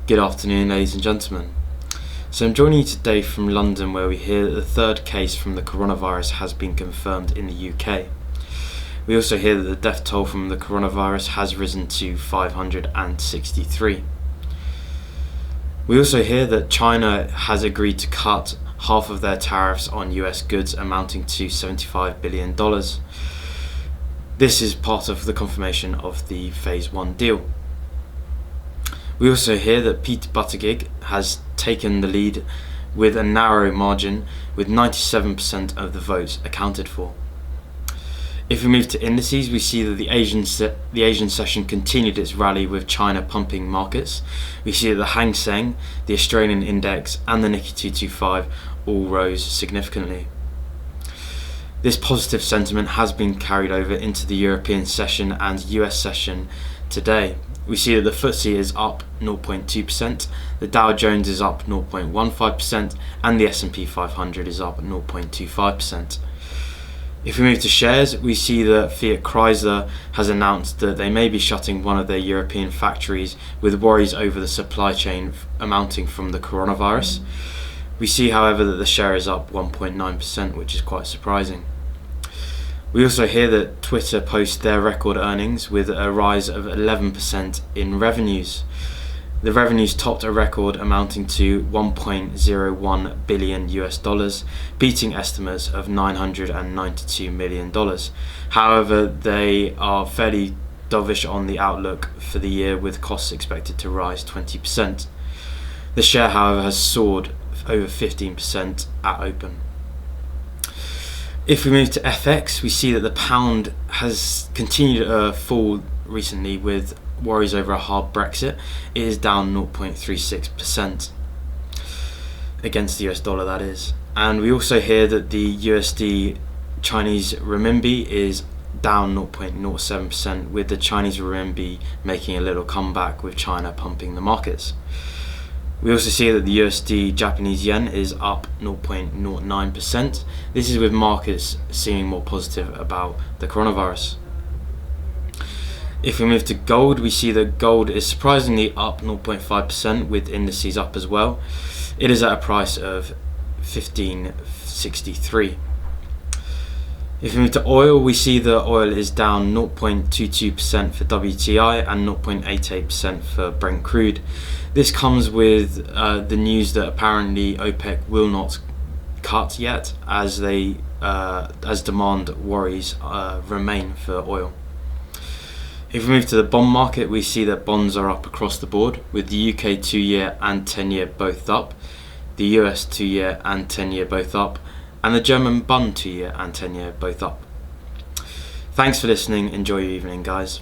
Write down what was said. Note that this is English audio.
Good afternoon, ladies and gentlemen. So I'm joining you today from London, where we hear that the third case from the coronavirus has been confirmed in the UK. We also hear that the death toll from the coronavirus has risen to 563. We also hear that China has agreed to cut half of their tariffs on US goods, amounting to $75 billion. This is part of the confirmation of the Phase 1 deal. We also hear that Pete Buttigieg has taken the lead with a narrow margin, with 97% of the votes accounted for. If we move to indices, we see that the Asian session continued its rally, with China pumping markets. We see that the Hang Seng, the Australian index and the Nikkei 225 all rose significantly. This positive sentiment has been carried over into the European session and US session today. We see that the FTSE is up 0.2%, the Dow Jones is up 0.15%, and the S&P 500 is up 0.25%. If we move to shares, we see that Fiat Chrysler has announced that they may be shutting one of their European factories, with worries over the supply chain amounting from the coronavirus. We see, however, that the share is up 1.9%, which is quite surprising. We also hear that Twitter posts their record earnings with a rise of 11% in revenues. The revenues topped a record amounting to $1.01 billion, beating estimates of $992 million. However, they are fairly dovish on the outlook for the year, with costs expected to rise 20%. The share, however, has soared over 15% at open. If we move to FX, we see that the pound has continued to fall recently, with worries over a hard Brexit. It is down 0.36% against the US dollar, that is. And we also hear that the USD Chinese renminbi is down 0.07%, with the Chinese renminbi making a little comeback, with China pumping the markets. We also see that the USD Japanese yen is up 0.09%. This is with markets seeming more positive about the coronavirus. If we move to gold, we see that gold is surprisingly up 0.5%, with indices up as well. It is at a price of $15.63. If we move to oil, we see that oil is down 0.22% for WTI and 0.88% for Brent crude. This comes with the news that apparently OPEC will not cut yet, as demand worries remain for oil. If we move to the bond market, we see that bonds are up across the board, with the UK 2-year and 10-year both up, the US 2-year and 10-year both up, and the German Bund 2-year and 10-year both up. Thanks for listening. Enjoy your evening, guys.